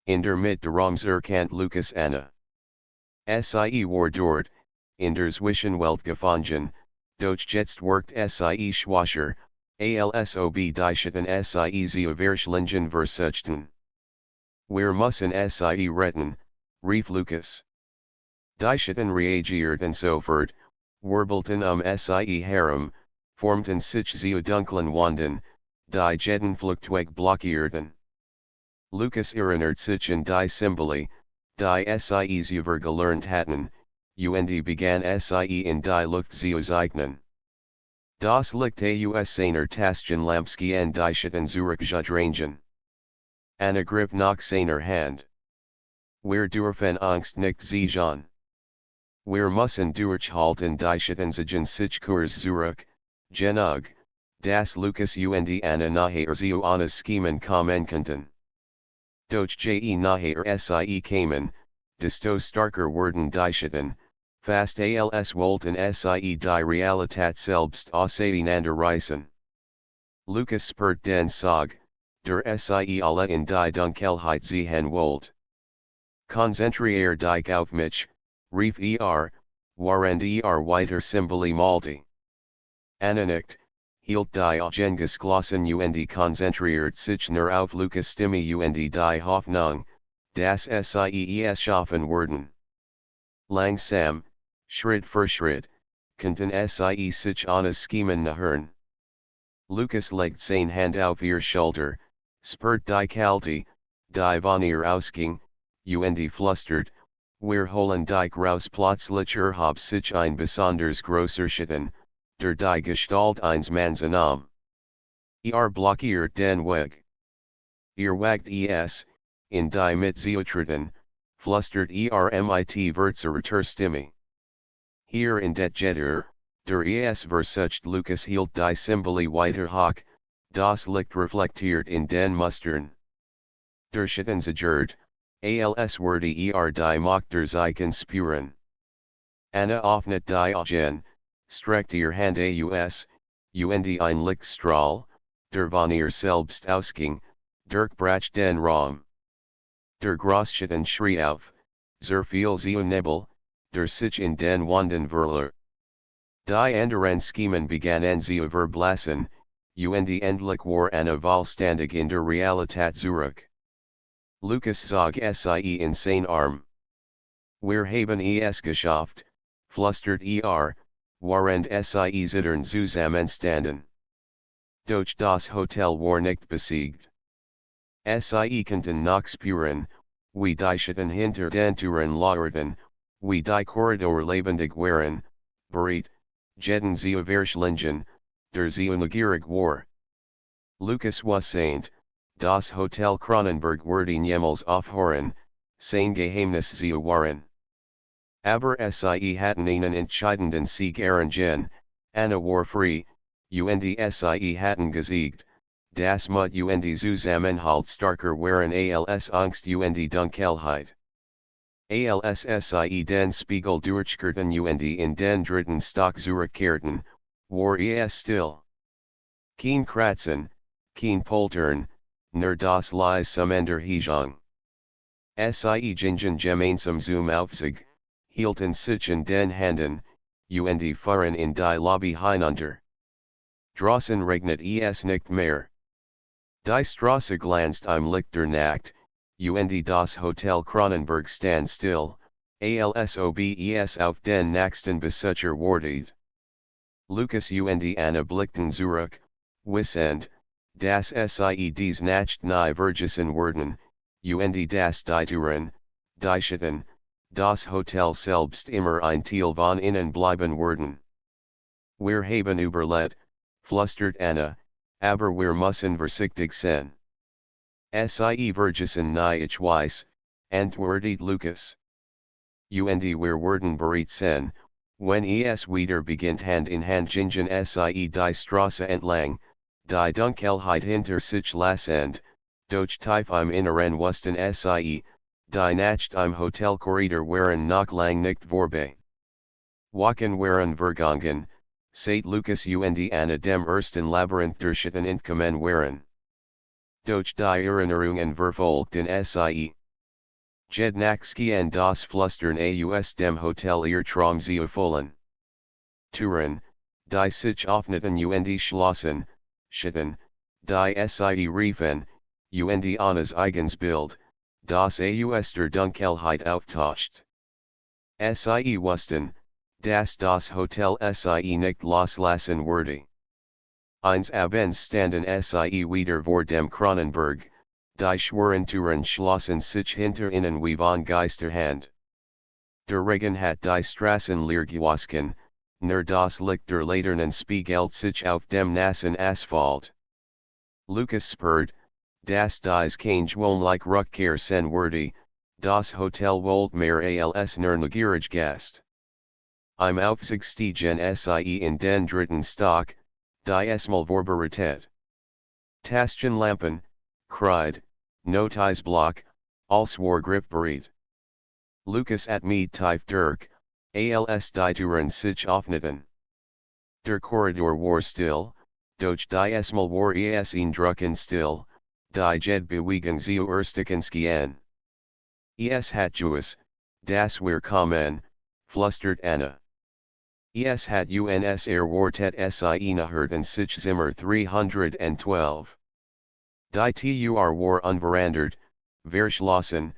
In der Mitte Raums erkannt Lucas Anna. Sie war dort, in der Zwischenwelt gefangen, doch jetzt wirkt sie schwacher, alsob die Schatten sie sie verschlingen versuchten. Wir müssen sie retten, rief Lucas. Die Schatten reagierten sofort, wirbelten sie herum, formten sich zu dunklen Wanden, die jeden Flugzeug blockierten. Lucas erinnert sich an die Symbole, die sie über gelernt hatten, und begann sie in die Luft zu zeichnen. Das Licht aus seiner Taschenlampe und die Schatten zurückgedrängt. Anna griff nach seiner Hand. Wir dürfen Angst nicht sehen. Wir müssen durchhalten die Schatten ziehen sich kurz zurück, genug, dass Lucas und Anna nachher zu Annas Schemen kommen konnten. Doch je nachher sie kamen, desto starker wurden die Schatten, fast als wollten sie die Realität selbst auseinanderreißen. Lucas spürt den Sog, der sie alle in die Dunkelheit sehen wollt. Konzentrier dich auf mich, rief waren weiter Symbole Malti. Anna nickt, hielt die Augen geschlossen und konzentriert sich nur auf Lucas Stimme und die Hoffnung, dass sie es schaffen würden. Langsam, Schritt für Schritt, konnten sie sich Annas Schemen nähern. Lucas legt seine Hand auf ihr Schulter, spürt die Kälte, die von ihr ausging, und flüstert, wir holen dich raus plötzlich erhob sich ein besonders großer Schatten, der die Gestalt eines Manns annahm. Blockiert den Weg. Wagt es, in die Mitzutreten, flüstert mit verzerrter Stimme. Hier in det Jetter, der versucht Lucas hielt die Symbole weiter hoch, das Licht reflektiert in den Mustern. Der Schatten zerrt, als würde die Macht der Zeichen spüren. Anna öffnet die Augen, streckt ihr Hand aus, und ein Lichtstrahl, der von ihr selbst ausging, durchbrach den Raum. Der Großschatten schrie auf, sehr viel zu Nebel, der sich in den Wanden verlor. Die anderen Schemen begannen zu verblassen, und endlich war Anna vollständig in der Realität zurück. Lucas zog sie in sein Arm. Wir haben es geschafft, flüstert Warend Sie zittern zusammenstanden. Doch das Hotel war nicht besiegt. Sie konnten noch spüren, wie die Schatten hinter den Türen lauerten, wie die Korridor lebendig waren, bereit, jetten sie verschlingen, der sie neugierig war. Lucas was saint, das Hotel Kronenberg wurde niemals aufhören, sein Geheimnis sie waren. Aber Sie hatten einen entscheidenden Sieg erringen, Anna war frei, und Sie hatten gesiegt, das Mut und Zusammenhalt starker waren als Angst und Dunkelheit. Als Sie den Spiegel durchkehrten und in den dritten Stock zurückkehrten, war es still. Kein Kratzen, kein Poltern, nur das Leise Summen der Hegung. Sie gingen gemeinsam zum Aufzug, hielten sich in den Händen, und fuhren in die Lobby hinunter. Draußen regnet es nicht mehr. Die Straße glänzt im Licht der Nacht, und das Hotel Kronenberg stand still, als ob es auf den nächsten Besucher wartet. Lucas und Anna blickten zurück, wissend, dass Sie dies Nacht nie vergessen würden, und dass die Türen, die Schatten, das Hotel selbst immer ein Teil von ihnen bleiben würden. Wir haben überlebt, flüstert Anna, aber wir müssen vorsichtig sein. Sie vergessen nie ich weiß, antwortet Lucas. Und wir werden bereit sein, wenn es wieder beginnt Hand in Hand gingen Sie die Straße entlang, die Dunkelheit hinter sich lassend, doch tief im Inneren wussten Sie, die Nacht im Hotel Korridor waren noch lang nicht vorbei. Wochen waren vergangen, seit Lucas und Anna dem ersten Labyrinth der Schatten entkommen waren. Doch die Erinnerungen verfolgten Sie. Jednachski and das Flüstern aus dem Hotel ihr Traum sie erfüllen. Türen, die sich öffneten und schlossen, Schatten, die Sie riefen, und Annas eigens Bild, das aus der Dunkelheit auftaucht. Sie wussten, dass das Hotel Sie nicht loslassen würde. Eins abends standen Sie wieder vor dem Kronenberg, die schweren Türen schlossen sich hinter ihnen wie von Geisterhand. Der Regen hat die Straßen leer gewaschen, nur das Licht der Laternen spiegelt sich auf dem nassen Asphalt. Lucas spürt, dass dies kein gewöhnlich Rückkehr sein würde, das Hotel wollte mehr als nur neugierig Gast. Im Aufzug stiegen Sie in den dritten Stock, die Esmal Vorbereitet. Taschenlampen, cried, Notizblock, als war griffbereit. Lucas at me tief durch, als die Türen sich öffneten. Der Korridor war still, doch die Esmal war es drucken still, die Jedbewegung zu ersticken. Es hat Juice, das wir kommen, flüstert Anna. Es hat uns erwartet Sie nachherten sich Zimmer 312. Die Tur war unverandert, verschlossen,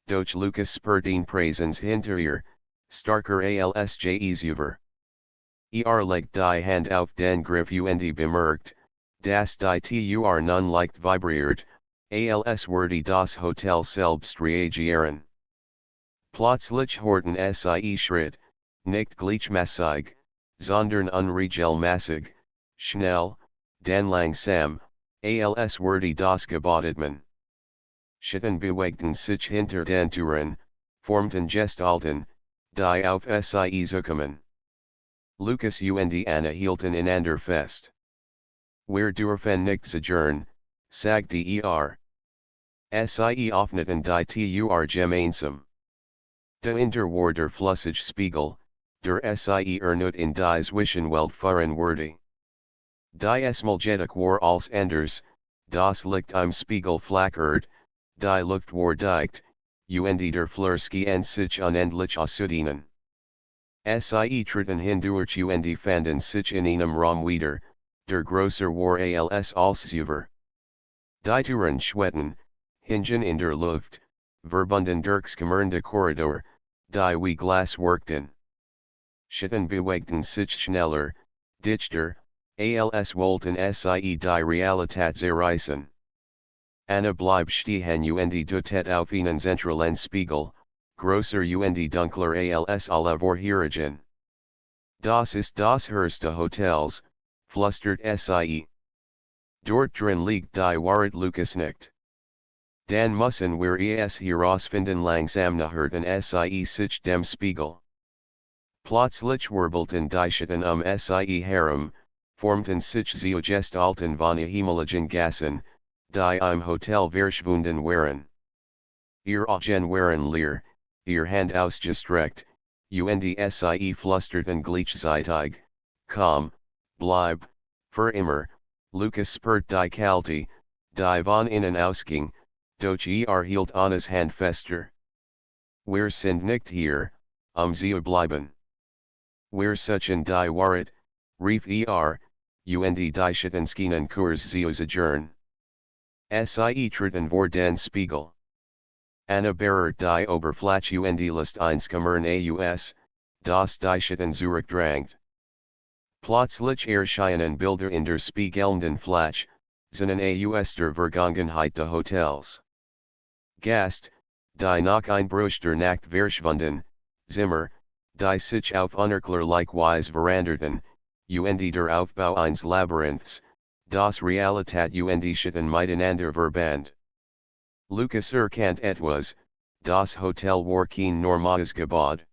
doch Lucas spürten Präsenz hinter ihr, starker als je zuvor. Legt die Hand auf den Griff und bemerkt, dass die Tur nun leicht vibriert, als würde das Hotel selbst reagieren. Plötzlich horten Sie Schritt, nicht gleichmäßig, sondern unregelmäßig, schnell, dann langsam, als würde das Gebäude. Schatten bewegten sich hinter den Türen, formten Gestalten, die auf Sie zukommen. Lucas und Anna hielten einander fest. Wir dürfen nicht zögern, sagte Sie öffneten die Tur gemeinsam. Dahinter war der flüssige Spiegel, der Sie ernut in die Zwischenwelt fahren würde. Die Esmaljetic war als anders, das Licht im Spiegel flackert, die Luft war dicht, und der Flurski en sich unendlich ausdehnen. Sie tritten hindurch und fanden sich in einem Raum wieder, der größer war als zuvor. Die Türen schwetten, hingen in der Luft, verbunden durch skimmernde Korridor, die wie Glas wirkten. Schitten bewegten sich schneller, dichter, als wollten sie die Realität zerreißen. Anna bleib stehen und dutet auf einen zentralen Spiegel, grosser und dunkler als alle vorherigen. Das ist das erste Hotels, flüstert sie. Dort drin liegt die Wahrheit Lukas nicht. Dan müssen wir es herausfinden langsam nachherden sie sich dem Spiegel. Plötzlich wirbelten die Schatten sie herum, formten sich zu Gestalten von himmlischen Gassen, die im Hotel verschwunden waren. Ihr Augen waren leer, ihr Hand ausgestreckt, und sie flüsterten gleichzeitig, komm, bleib, für immer, Lukas spürt die Kälte, die von innen ausging, doch hielt Anna's Hand fester. Wir sind nicht hier, zu bleiben. Wir suchen die Wahrheit, rief und die Schatten schienen Kurs zu adjourn. Sie treten vor den Spiegel. Anna berührt die Oberfläche und lässt eins kommen aus, das die Schatten zurückdrängt. Plötzlich erscheinen Bilder in der spiegelnden Fläche, seinen aus der Vergangenheit des Hotels. Gast, die nach Einbruch der Nacht verschwunden, Zimmer, die sich auf unerklärliche Weise veranderten, und der Aufbau eines Labyrinths, das Realität und Schatten miteinander verband. Lukas erkannt etwas, das Hotel war kein normales Gebäude.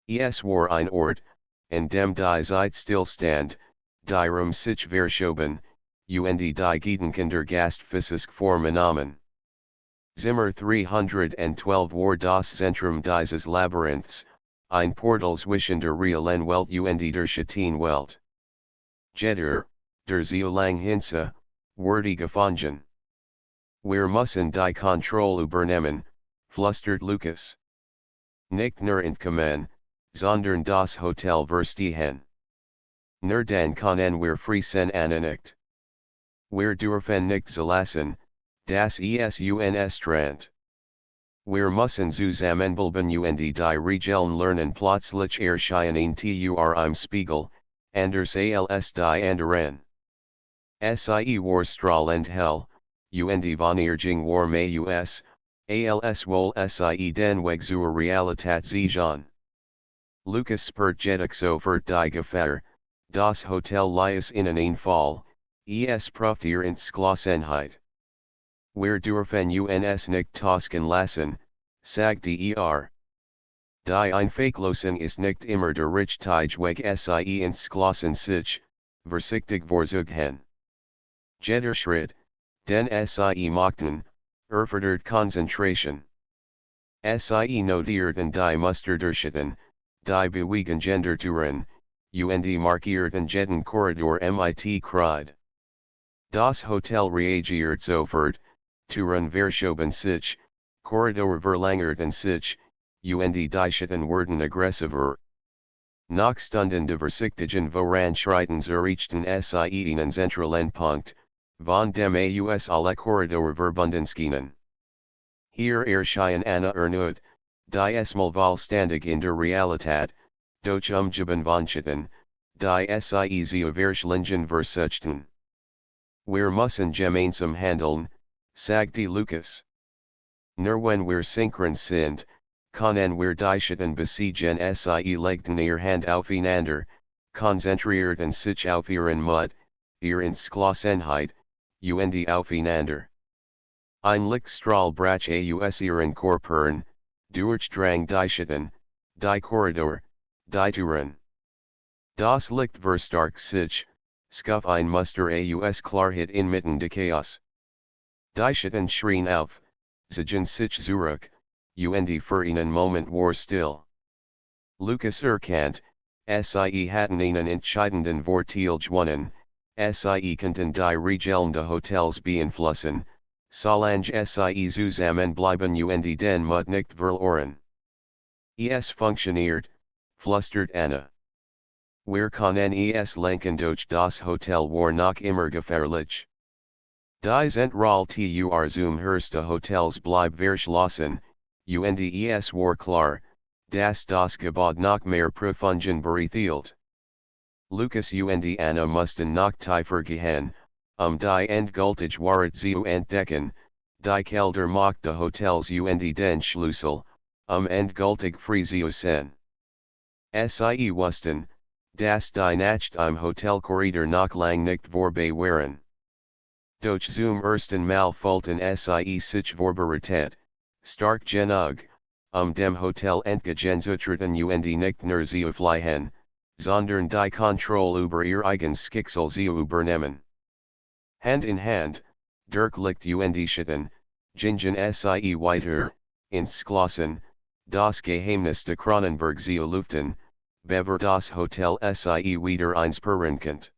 Es war ein Ort, in dem die Zeit stillstand, die Raum sich verschoben, und die Gedanken der Gast physisch Form nahmen. Zimmer 312 war das Zentrum dieses Labyrinths, ein Portal zwischen der realen Welt und der Schattenwelt. Jeder, der so lang hinse, wurde gefangen. Wir müssen die Kontrolle übernehmen, flüstert Lukas. Nicht nur entkommen, sondern das Hotel verstehen. Nur dann können wir frei sein Anna nicht. Wir dürfen nicht zulassen, dass es uns trennt. Wir müssen zusammenbleiben und die Regeln lernen plötzlich erscheinen im Spiegel, anders als die anderen. Sie war strahlend hell, und von Irrging war mehr als wohl sie den Weg zur Realität sehen. Lukas spürt jedoch sofort die Gefahr, das Hotel lies in einen Fall, es prüft ihre Entschlossenheit. Wir dürfen uns nicht tosken lassen, sagte Die Einfachlosung ist nicht immer der richtige Weg sie entschlossen sich, vorsichtig vorzugehen. Jeder Schritt, den sie machten, erfordert Konzentration. Sie notierten die Muster der Schatten, die Bewegungen der Türen, und markierten jeden Korridor mit Kreide. Das Hotel reagiert sofort, Türen verschoben sich, Korridor verlängerten sich, und die Schatten wurden aggressiver. Nach Stunden der Versichtigen voranschreitens erreichten sie einen zentralen Punkt, von dem aus alle Korridore verbunden schienen. Hier erschien Anna erneut, die mal vollständig in der Realität, doch umgeben von Schatten, die sie zu verschlingen versuchten. Wir müssen gemeinsam handeln, sagte Lukas. Nur wenn wir synchron sind, können wir die Schatten besiegen sie legten ihr Hand aufeinander, konzentrierten sich auf ihren Mut, ihr Entschlossenheit, und aufeinander. Ein Lichtstrahl brach aus ihren Körpern, durchdrang die Schatten, die Korridor, die Türen. Das Licht verstark sich, schuf ein Muster aus Klarheit inmitten des Chaos. Die Schatten schrien auf, zogen sich zurück, und für einen Moment war still. Lukas erkannt, sie hatten einen entscheidenden Vorteil gewonnen, sie konnten die Regeln des Hotels beeinflussen, solange sie zusammenbleiben und den Mut nicht verloren. Es funktioniert, flüstert Anna. Wir können es lenken doch das Hotel war noch immer gefährlich. Die Zentrale zum Hörst des Hotels bleib verschlossen, und es war klar, das Gebot nach mehr Profungen bereithielt. Lucas und Anna mussten nach tiefer gehen, die endgültig Wahrheit zu entdecken, die Kelder macht de Hotels und den Schlüssel, endgültig frei zu sein. Sie wussten, dass die Nacht im Hotel Korridor noch lang nicht vorbei waren. Doch zum ersten Mal fühlten sie sich vorbereitet, stark genug, dem Hotel entgegenzutreten und nicht nur zu fliehen, sondern die Kontrolle über ihr eigenes Schicksal zu übernehmen. Hand in Hand, durch Licht und Schatten, gingen sie weiter, ins Schlossen, das Geheimnis de Kronenberg zu lüften, bevor das Hotel sie wieder einspüren konnte.